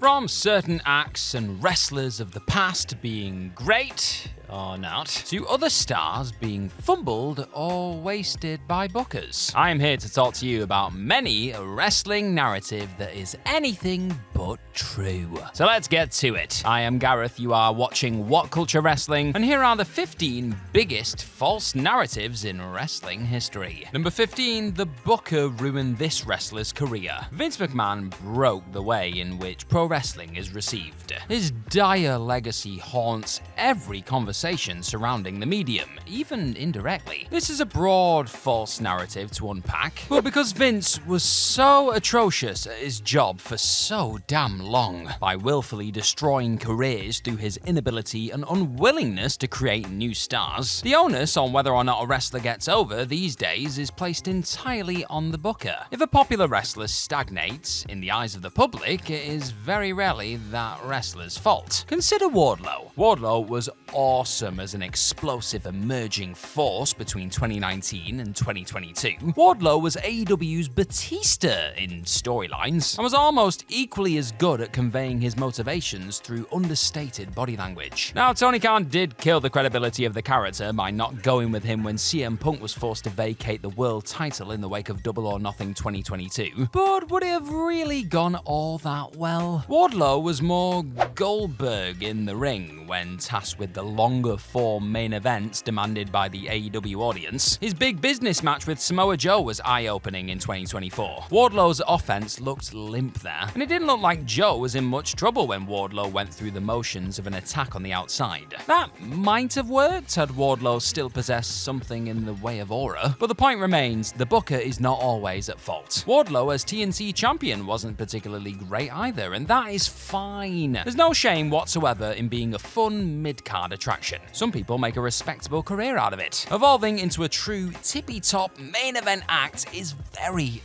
From certain acts and wrestlers of the past being great, or not, to other stars being fumbled or wasted by bookers. I am here to talk to you about many a wrestling narrative that is anything but true. So let's get to it. I am Gareth, you are watching What Culture Wrestling, and here are the 15 biggest false narratives in wrestling history. Number 15, the booker ruined this wrestler's career. Vince McMahon broke the way in which pro wrestling is received. His dire legacy haunts every conversation surrounding the medium, even indirectly. This is a broad false narrative to unpack, but because Vince was so atrocious at his job for so damn long, by willfully destroying careers through his inability and unwillingness to create new stars, the onus on whether or not a wrestler gets over these days is placed entirely on the booker. If a popular wrestler stagnates, in the eyes of the public, it is very rarely that wrestler's fault. Consider Wardlow. Wardlow was awesome as an explosive emerging force between 2019 and 2022. Wardlow was AEW's Batista in storylines and was almost equally as good at conveying his motivations through understated body language. Now, Tony Khan did kill the credibility of the character by not going with him when CM Punk was forced to vacate the world title in the wake of Double or Nothing 2022, but would it have really gone all that well? Wardlow was more Goldberg in the ring when tasked with the longer form main events demanded by the AEW audience. His big business match with Samoa Joe was eye-opening in 2024. Wardlow's offense looked limp there, and it didn't look like Joe was in much trouble when Wardlow went through the motions of an attack on the outside. That might have worked had Wardlow still possessed something in the way of aura, but the point remains, the booker is not always at fault. Wardlow as TNT champion wasn't particularly great either, and that is fine. There's no shame whatsoever in being a fun mid-card attraction. Some people make a respectable career out of it. Evolving into a true tippy-top main event act is very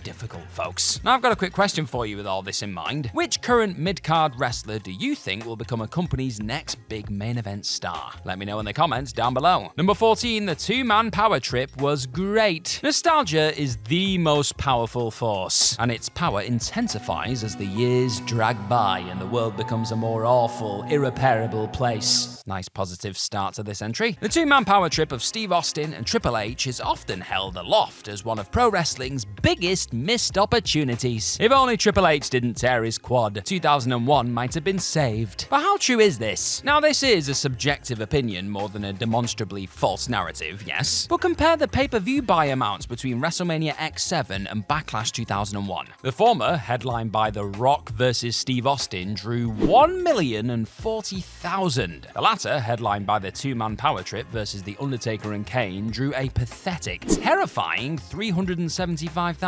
difficult, folks. Now I've got a quick question for you with all this in mind. Which current mid-card wrestler do you think will become a company's next big main event star? Let me know in the comments down below. Number 14, the two-man power trip was great. Nostalgia is the most powerful force, and its power intensifies as the years drag by and the world becomes a more awful, irreparable place. Nice positive start to this entry. The two-man power trip of Steve Austin and Triple H is often held aloft as one of pro wrestling's biggest missed opportunities. If only Triple H didn't tear his quad, 2001 might have been saved. But how true is this? Now, this is a subjective opinion more than a demonstrably false narrative, yes, but compare the pay-per-view buy amounts between WrestleMania X7 and Backlash 2001. The former, headlined by The Rock versus Steve Austin, drew 1,040,000. The latter, headlined by the two-man power trip versus The Undertaker and Kane, drew a pathetic, terrifying 375,000.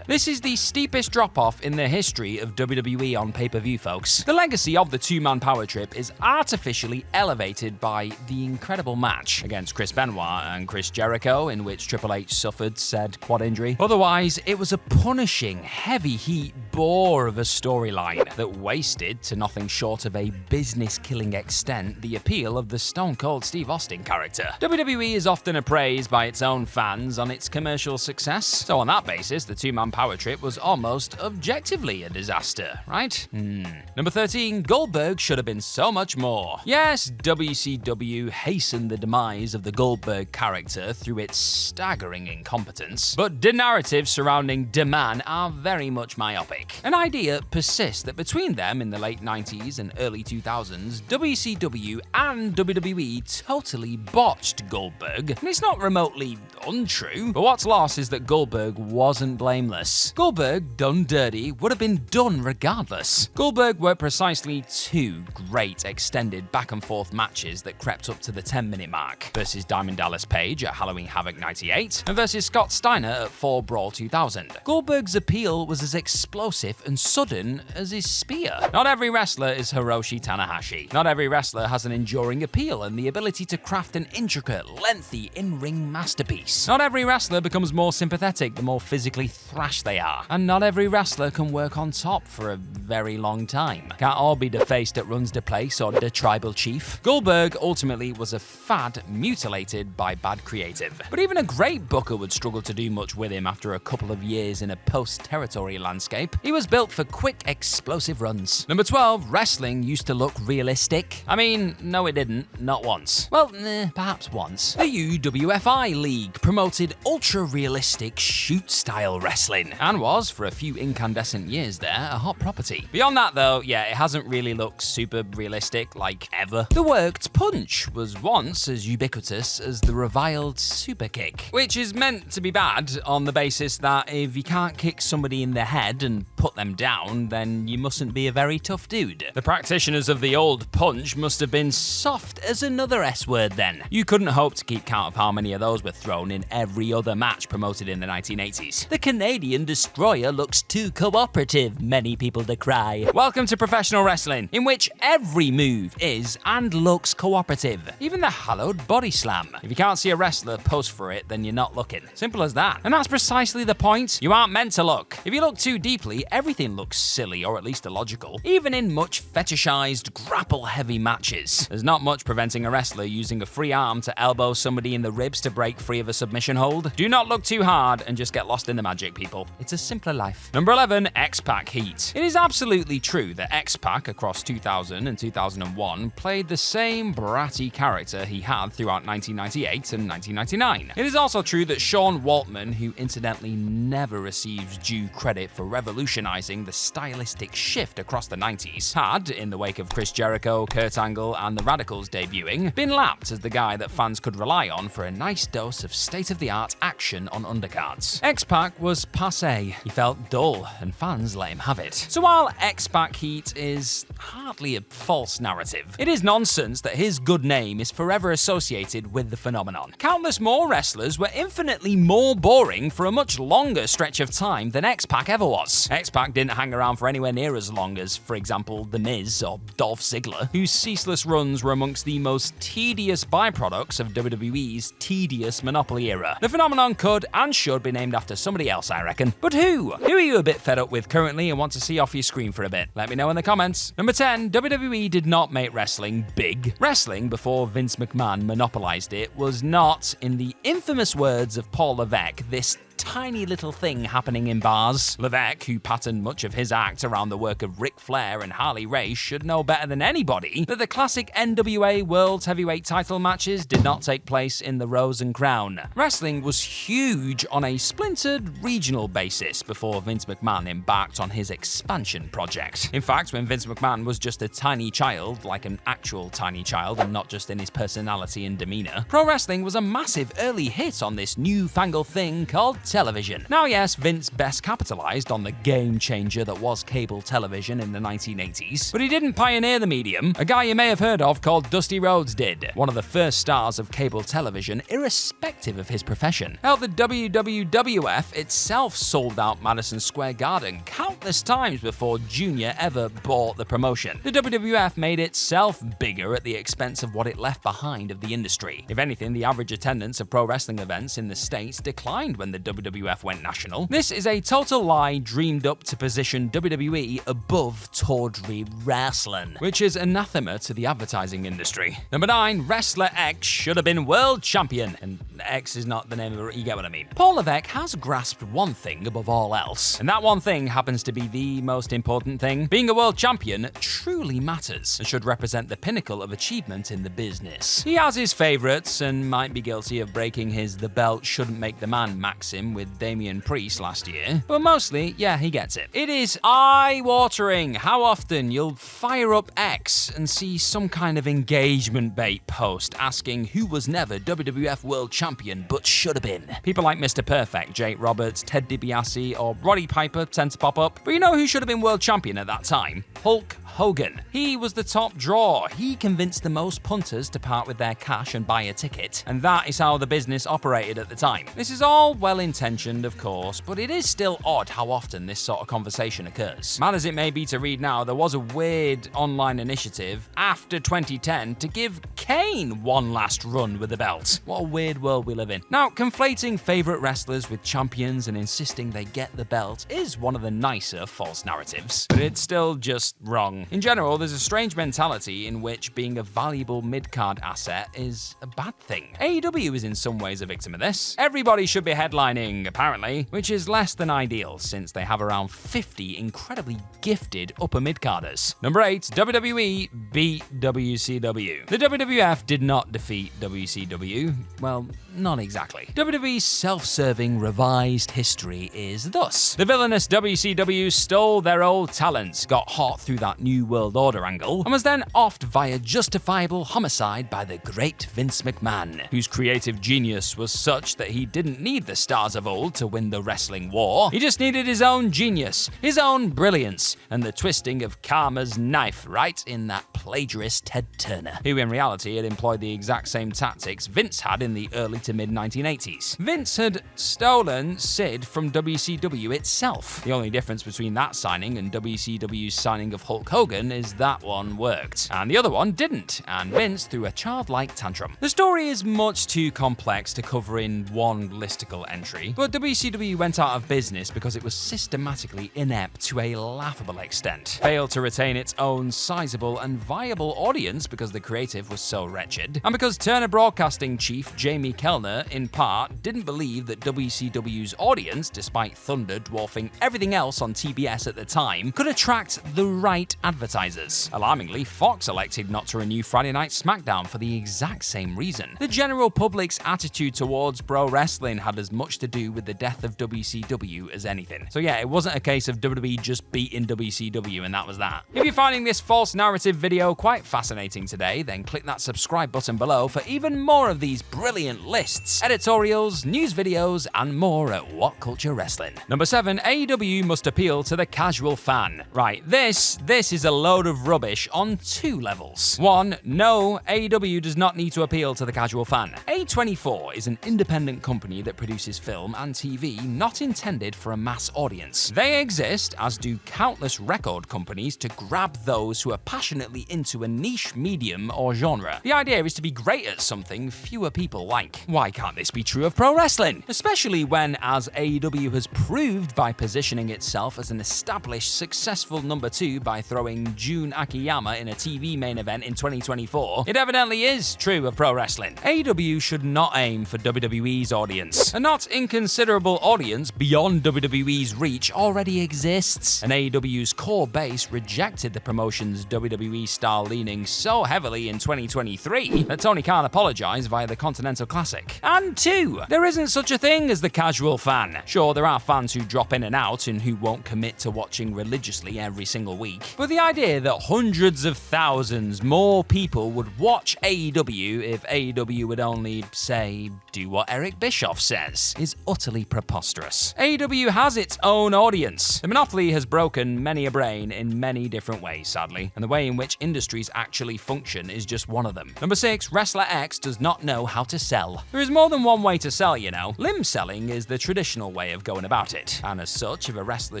This is the steepest drop-off in the history of WWE on pay-per-view, folks. The legacy of the two-man power trip is artificially elevated by the incredible match against Chris Benoit and Chris Jericho, in which Triple H suffered said quad injury. Otherwise, it was a punishing, heavy-heat bore of a storyline that wasted, to nothing short of a business-killing extent, the appeal of the Stone Cold Steve Austin character. WWE is often appraised by its own fans on its commercial success, so on that basis, the two-man power trip was almost objectively a disaster, right? Number 13, Goldberg should have been so much more. Yes, WCW hastened the demise of the Goldberg character through its staggering incompetence, but the narratives surrounding the man are very much myopic. An idea persists that between them in the late 90s and early 2000s, WCW and WWE totally botched Goldberg, and it's not remotely untrue, but what's lost is that Goldberg wasn't blameless. Goldberg, done dirty, would have been done regardless. Goldberg worked precisely two great extended back-and-forth matches that crept up to the 10-minute mark, versus Diamond Dallas Page at Halloween Havoc 98, and versus Scott Steiner at Fall Brawl 2000. Goldberg's appeal was as explosive and sudden as his spear. Not every wrestler is Hiroshi Tanahashi. Not every wrestler has an enduring appeal and the ability to craft an intricate, lengthy in-ring masterpiece. Not every wrestler becomes more sympathetic the more physically physically thrashed they are. And not every wrestler can work on top for a very long time. Can't all be the face that runs the place or the tribal chief. Goldberg ultimately was a fad mutilated by bad creative. But even a great booker would struggle to do much with him after a couple of years in a post-territory landscape. He was built for quick, explosive runs. Number 12, wrestling used to look realistic. I mean, no it didn't, not once. Well, perhaps once. The UWFI League promoted ultra-realistic shoot-style wrestling, and was, for a few incandescent years there, a hot property. Beyond that though, yeah, it hasn't really looked super realistic, like ever. The worked punch was once as ubiquitous as the reviled super kick, which is meant to be bad on the basis that if you can't kick somebody in the head and put them down, then you mustn't be a very tough dude. The practitioners of the old punch must have been soft as another S word then. You couldn't hope to keep count of how many of those were thrown in every other match promoted in the 1980s. The Canadian Destroyer looks too cooperative, many people decry. Welcome to professional wrestling, in which every move is and looks cooperative. Even the hallowed body slam. If you can't see a wrestler pose for it, then you're not looking. Simple as that. And that's precisely the point. You aren't meant to look. If you look too deeply, everything looks silly or at least illogical. Even in much fetishized, grapple-heavy matches. There's not much preventing a wrestler using a free arm to elbow somebody in the ribs to break free of a submission hold. Do not look too hard and just get lost in the magic, people. It's a simpler life. Number 11, X-Pac heat. It is absolutely true that X-Pac across 2000 and 2001 played the same bratty character he had throughout 1998 and 1999. It is also true that Sean Waltman, who incidentally never receives due credit for revolutionizing the stylistic shift across the 90s, had, in the wake of Chris Jericho, Kurt Angle, and the Radicals debuting, been lapped as the guy that fans could rely on for a nice dose of state-of-the-art action on undercards. X-Pac was passé. He felt dull, and fans let him have it. So while X-Pac heat is hardly a false narrative, it is nonsense that his good name is forever associated with the phenomenon. Countless more wrestlers were infinitely more boring for a much longer stretch of time than X-Pac ever was. X-Pac didn't hang around for anywhere near as long as, for example, The Miz or Dolph Ziggler, whose ceaseless runs were amongst the most tedious byproducts of WWE's tedious monopoly era. The phenomenon could and should be named after somebody else, I reckon. But who? Who are you a bit fed up with currently and want to see off your screen for a bit? Let me know in the comments. Number 10, WWE did not make wrestling big. Wrestling, before Vince McMahon monopolized it, was not, in the infamous words of Paul Levesque, this tiny little thing happening in bars. Levesque, who patterned much of his act around the work of Ric Flair and Harley Race, should know better than anybody that the classic NWA World Heavyweight title matches did not take place in the Rose and Crown. Wrestling was huge on a splintered regional basis before Vince McMahon embarked on his expansion project. In fact, when Vince McMahon was just a tiny child, like an actual tiny child and not just in his personality and demeanor, pro wrestling was a massive early hit on this newfangled thing called television. Now yes, Vince best capitalized on the game changer that was cable television in the 1980s, but he didn't pioneer the medium. A guy you may have heard of called Dusty Rhodes did, one of the first stars of cable television irrespective of his profession. Hell, the WWF itself sold out Madison Square Garden countless times before Junior ever bought the promotion. The WWF made itself bigger at the expense of what it left behind of the industry. If anything, the average attendance of pro wrestling events in the States declined when the WWF went national. This is a total lie dreamed up to position WWE above tawdry wrestling, which is anathema to the advertising industry. Number 9, Wrestler X should have been world champion. And X is not the name of it, you get what I mean. Paul Levesque has grasped one thing above all else, and that one thing happens to be the most important thing. Being a world champion truly matters and should represent the pinnacle of achievement in the business. He has his favorites and might be guilty of breaking his "the belt shouldn't make the man" maxim with Damian Priest last year, but mostly, yeah, he gets it. It is eye-watering how often you'll fire up X and see some kind of engagement bait post asking who was never WWF World Champion but should have been. People like Mr. Perfect, Jake Roberts, Ted DiBiase, or Roddy Piper tend to pop up, but you know who should have been World Champion at that time? Hulk Hogan. He was the top draw. He convinced the most punters to part with their cash and buy a ticket, and that is how the business operated at the time. This is all well and intentioned, of course, but it is still odd how often this sort of conversation occurs. Mad as it may be to read now, there was a weird online initiative after 2010 to give Kane one last run with the belt. What a weird world we live in. Now, conflating favourite wrestlers with champions and insisting they get the belt is one of the nicer false narratives, but it's still just wrong. In general, there's a strange mentality in which being a valuable mid-card asset is a bad thing. AEW is in some ways a victim of this. Everybody should be headlining, apparently, which is less than ideal since they have around 50 incredibly gifted upper mid-carders. Number 8, WWE Beat WCW. The WWF did not defeat WCW. Well, not exactly. WWE's self-serving revised history is thus. The villainous WCW stole their old talents, got hot through that New World Order angle, and was then offed via justifiable homicide by the great Vince McMahon, whose creative genius was such that he didn't need the stars of old to win the wrestling war. He just needed his own genius, his own brilliance, and the twisting of karma's knife right in that plagiarist Ted Turner, who in reality had employed the exact same tactics Vince had in the early to mid-1980s. Vince had stolen Sid from WCW itself. The only difference between that signing and WCW's signing of Hulk Hogan is that one worked, and the other one didn't, and Vince threw a childlike tantrum. The story is much too complex to cover in one listicle entry, but WCW went out of business because it was systematically inept to a laughable extent, failed to retain its own sizable and viable audience because the creative was so wretched, and because Turner Broadcasting chief Jamie Kellner, in part, didn't believe that WCW's audience, despite Thunder dwarfing everything else on TBS at the time, could attract the right advertisers. Alarmingly, Fox elected not to renew Friday Night SmackDown for the exact same reason. The general public's attitude towards pro wrestling had as much to do with the death of WCW as anything. So yeah, it wasn't a case of WWE just beating WCW and that was that. If you're finding this false narrative video quite fascinating today, then click that subscribe button below for even more of these brilliant lists, editorials, news videos, and more at What Culture Wrestling. Number 7, AEW must appeal to the casual fan. Right, this is a load of rubbish on 2 levels. 1, no, AEW does not need to appeal to the casual fan. A24 is an independent company that produces film and TV not intended for a mass audience. They exist, as do countless record companies, to grab those who are passionately into a niche medium or genre. The idea is to be great at something fewer people like. Why can't this be true of pro wrestling? Especially when, as AEW has proved by positioning itself as an established, successful number 2 by throwing Jun Akiyama in a TV main event in 2024, it evidently is true of pro wrestling. AEW should not aim for WWE's audience. A not inconsiderable audience beyond WWE's reach already exists, and AEW's core base rejected the promotion's WWE-style leaning so heavily in 2023 that Tony Khan apologized via the Continental Classic. And 2, there isn't such a thing as the casual fan. Sure, there are fans who drop in and out and who won't commit to watching religiously every single week, but the idea that hundreds of thousands more people would watch AEW if AEW would only, say, do what Eric Bischoff says is utterly preposterous. AEW has its own audience. The monopoly has broken many a brain in many different ways, sadly, and the way in which industries actually function is just one of them. Number 6, Wrestler X does not know how to sell. There is more than one way to sell, you know. Limb selling is the traditional way of going about it, and as such, if a wrestler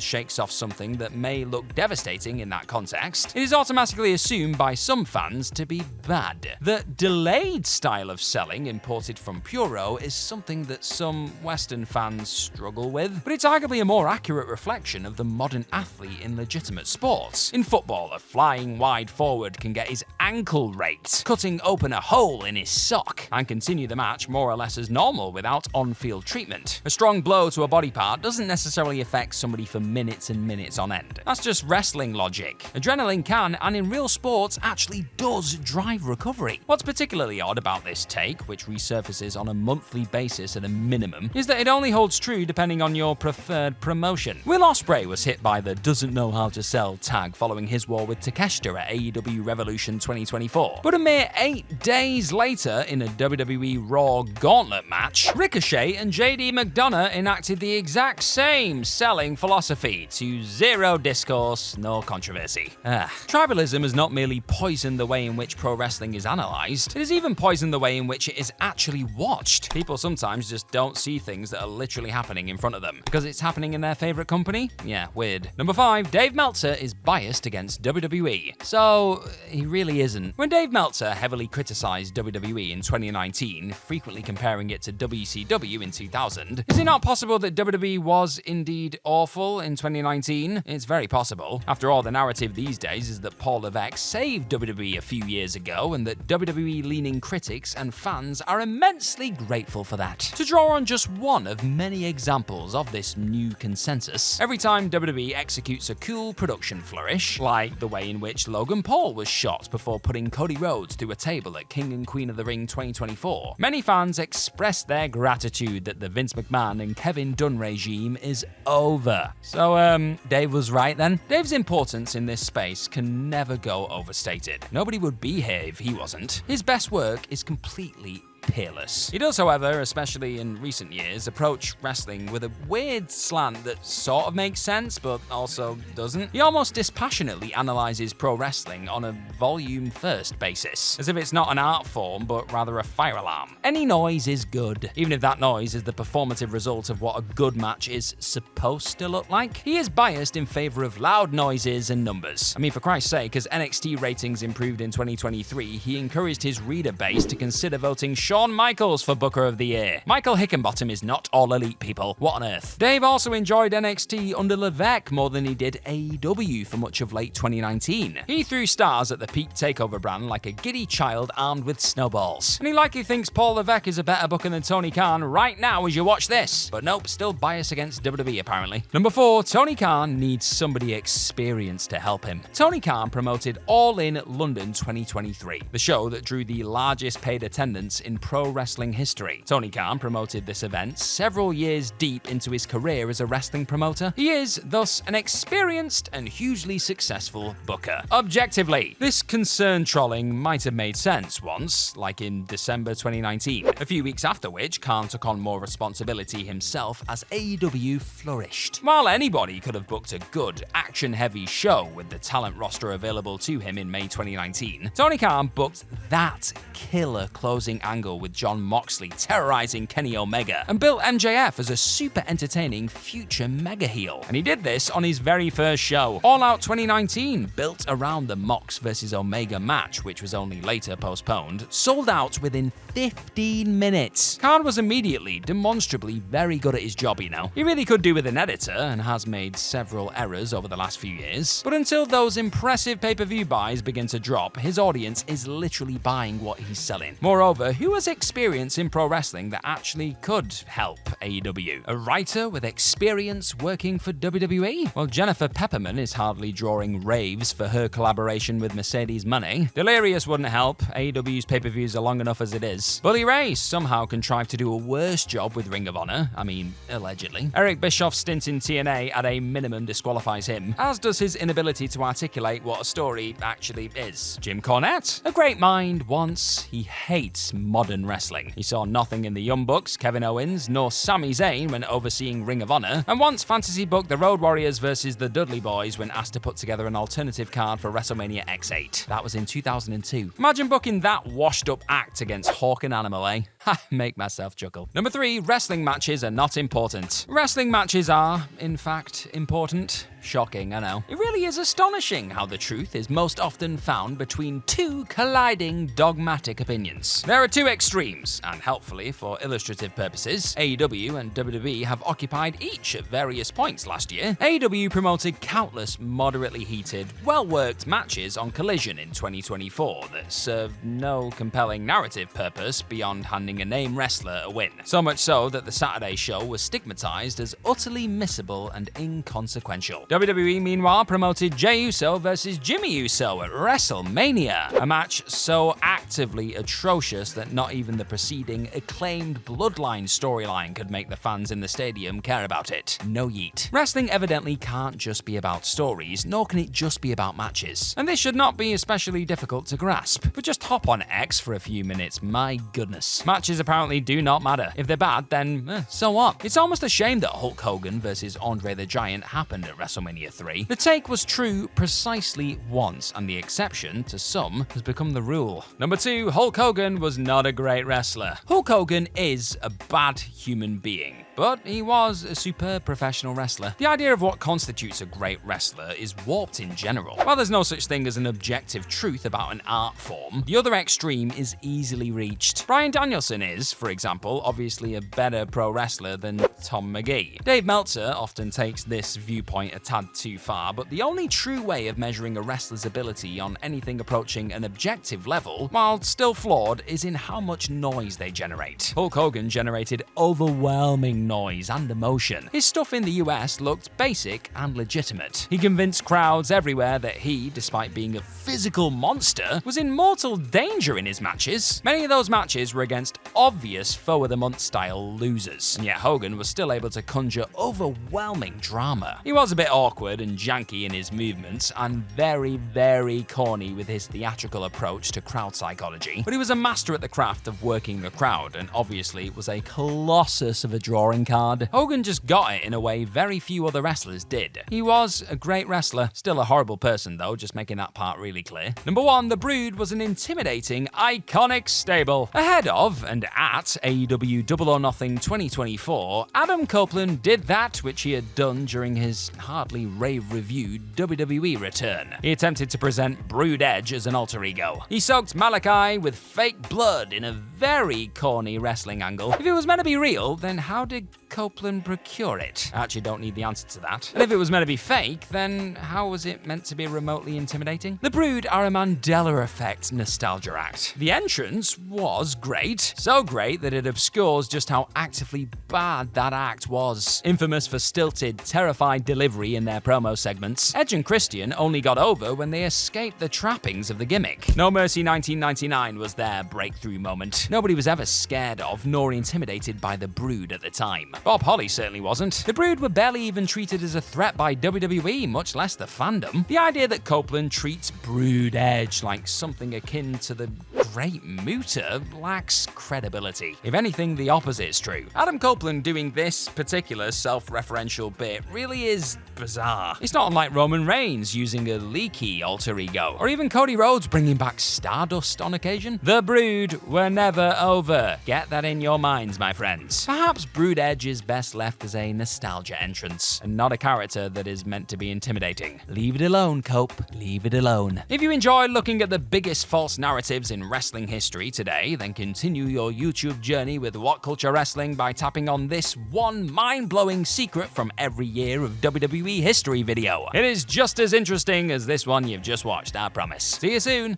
shakes off something that may look devastating in that context, it is automatically assumed by some fans to be bad. The delayed style of selling imported from Puro is something that some Western fans struggle with, but it's arguably a more accurate reflection of the modern athlete in legitimate sports. In football, a flying wide forward can get his ankle raked, cutting open a hole in his sock, and continue the match more or less as normal without on-field treatment. A strong blow to a body part doesn't necessarily affect somebody for minutes and minutes on end. That's just wrestling logic. Adrenaline can, and in real sports actually does, drive recovery. What's particularly odd about this take, which resurfaces on a monthly basis at a minimum, is that it only holds true depending on your preferred promotion. Will Ospreay was hit by the doesn't know how to sell tag following his war with Takeshita at AEW Revolution 2024. But a mere 8 days later, in a WWE Raw Gauntlet match, Ricochet and JD McDonough enacted the exact same selling philosophy to zero discourse, no controversy. Tribalism has not merely poisoned the way in which pro wrestling is analysed, it has even poisoned the way in which it is actually watched. People sometimes just don't see things things that are literally happening in front of them. Because it's happening in their favorite company? Yeah, weird. Number 5, Dave Meltzer is biased against WWE. So, he really isn't. When Dave Meltzer heavily criticized WWE in 2019, frequently comparing it to WCW in 2000, is it not possible that WWE was indeed awful in 2019? It's very possible. After all, the narrative these days is that Paul Levesque saved WWE a few years ago, and that WWE-leaning critics and fans are immensely grateful for that. To draw on just one of many examples of this new consensus, every time WWE executes a cool production flourish, like the way in which Logan Paul was shot before putting Cody Rhodes through a table at King and Queen of the Ring 2024, many fans express their gratitude that the Vince McMahon and Kevin Dunn regime is over. So, Dave was right then? Dave's importance in this space can never go overstated. Nobody would be here if he wasn't. His best work is completely peerless. He does, however, especially in recent years, approach wrestling with a weird slant that sort of makes sense, but also doesn't. He almost dispassionately analyzes pro wrestling on a volume-first basis, as if it's not an art form, but rather a fire alarm. Any noise is good, even if that noise is the performative result of what a good match is supposed to look like. He is biased in favor of loud noises and numbers. I mean, for Christ's sake, as NXT ratings improved in 2023, he encouraged his reader base to consider voting Shawn Michaels for Booker of the Year. Michael Hickenbottom is not all elite, people. What on earth? Dave also enjoyed NXT under Levesque more than he did AEW for much of late 2019. He threw stars at the Peak Takeover brand like a giddy child armed with snowballs. And he likely thinks Paul Levesque is a better booker than Tony Khan right now as you watch this. But nope, still biased against WWE apparently. Number 4, Tony Khan needs somebody experienced to help him. Tony Khan promoted All In London 2023, the show that drew the largest paid attendance in pro wrestling history. Tony Khan promoted this event several years deep into his career as a wrestling promoter. He is, thus, an experienced and hugely successful booker. Objectively, this concern trolling might have made sense once, like in December 2019, a few weeks after which Khan took on more responsibility himself as AEW flourished. While anybody could have booked a good, action-heavy show with the talent roster available to him in May 2019, Tony Khan booked that killer closing angle with Jon Moxley terrorizing Kenny Omega and built MJF as a super entertaining future mega heel. And he did this on his very first show, All Out 2019, built around the Mox vs Omega match, which was only later postponed, sold out within 15 minutes. Khan was immediately, demonstrably very good at his job, you know. He really could do with an editor and has made several errors over the last few years. But until those impressive pay-per-view buys begin to drop, his audience is literally buying what he's selling. Moreover, who has experience in pro wrestling that actually could help AEW? A writer with experience working for WWE? Well, Jennifer Pepperman is hardly drawing raves for her collaboration with Mercedes Money. Delirious wouldn't help. AEW's pay-per-views are long enough as it is. Bully Ray somehow contrived to do a worse job with Ring of Honor. I mean, allegedly. Eric Bischoff's stint in TNA at a minimum disqualifies him, as does his inability to articulate what a story actually is. Jim Cornette? A great mind once. He hates modern wrestling. He saw nothing in the Young Bucks, Kevin Owens, nor Sami Zayn when overseeing Ring of Honor, and once fantasy booked the Road Warriors versus the Dudley Boys when asked to put together an alternative card for WrestleMania X8. That was in 2002. Imagine booking that washed-up act against Hawk and Animal, eh? Ha, make myself chuckle. Number 3, wrestling matches are not important. Wrestling matches are, in fact, important. Shocking, I know. It really is astonishing how the truth is most often found between two colliding dogmatic opinions. There are two extremes, and helpfully for illustrative purposes, AEW and WWE have occupied each at various points last year. AEW promoted countless moderately heated, well-worked matches on Collision in 2024 that served no compelling narrative purpose beyond handing a name wrestler a win. So much so that the Saturday show was stigmatized as utterly missable and inconsequential. WWE, meanwhile, promoted Jey Uso versus Jimmy Uso at WrestleMania, a match so actively atrocious that not even the preceding acclaimed Bloodline storyline could make the fans in the stadium care about it. No yeet. Wrestling evidently can't just be about stories, nor can it just be about matches. And this should not be especially difficult to grasp. But just hop on X for a few minutes, my goodness. Matches apparently do not matter. If they're bad, then so what? It's almost a shame that Hulk Hogan versus Andre the Giant happened at WrestleMania 3. The take was true precisely once, and the exception, to some, has become the rule. Number 2, Hulk Hogan was not a great wrestler. Hulk Hogan is a bad human being. but he was a superb professional wrestler. The idea of what constitutes a great wrestler is warped in general. While there's no such thing as an objective truth about an art form, the other extreme is easily reached. Bryan Danielson is, for example, obviously a better pro wrestler than Tom McGee. Dave Meltzer often takes this viewpoint a tad too far, but the only true way of measuring a wrestler's ability on anything approaching an objective level, while still flawed, is in how much noise they generate. Hulk Hogan generated overwhelming noise and emotion. His stuff in the US looked basic and legitimate. He convinced crowds everywhere that he, despite being a physical monster, was in mortal danger in his matches. Many of those matches were against obvious foe of the month style losers, and yet Hogan was still able to conjure overwhelming drama. He was a bit awkward and janky in his movements, and very, very corny with his theatrical approach to crowd psychology, but he was a master at the craft of working the crowd, and obviously was a colossus of a drawing card. Hogan just got it in a way very few other wrestlers did. He was a great wrestler, still a horrible person though, just making that part really clear. Number 1, The Brood was an intimidating, iconic stable. Ahead of and at AEW Double or Nothing 2024, Adam Copeland did that which he had done during his hardly rave-reviewed WWE return. He attempted to present Brood Edge as an alter ego. He soaked Malachi with fake blood in a very corny wrestling angle. If it was meant to be real, then how did Copeland procure it? I actually don't need the answer to that. And if it was meant to be fake, then how was it meant to be remotely intimidating? The Brood are a Mandela effect nostalgia act. The entrance was great, so great that it obscures just how actively bad that act was. Infamous for stilted, terrified delivery in their promo segments, Edge and Christian only got over when they escaped the trappings of the gimmick. No Mercy 1999 was their breakthrough moment. Nobody was ever scared of nor intimidated by the Brood at the time. Bob Holly certainly wasn't. The Brood were barely even treated as a threat by WWE, much less the fandom. The idea that Copeland treats Brood Edge like something akin to the Great Muta lacks credibility. If anything, the opposite is true. Adam Copeland doing this particular self-referential bit really is bizarre. It's not unlike Roman Reigns using a leaky alter ego, or even Cody Rhodes bringing back Stardust on occasion. The Brood were never over. Get that in your minds, my friends. Perhaps Brood Edge is best left as a nostalgia entrance, and not a character that is meant to be intimidating. Leave it alone, Cope. Leave it alone. If you enjoy looking at the biggest false narratives in wrestling history today, then continue your YouTube journey with What Culture Wrestling by tapping on this one mind-blowing secret from every year of WWE history video. It is just as interesting as this one you've just watched, I promise. See you soon.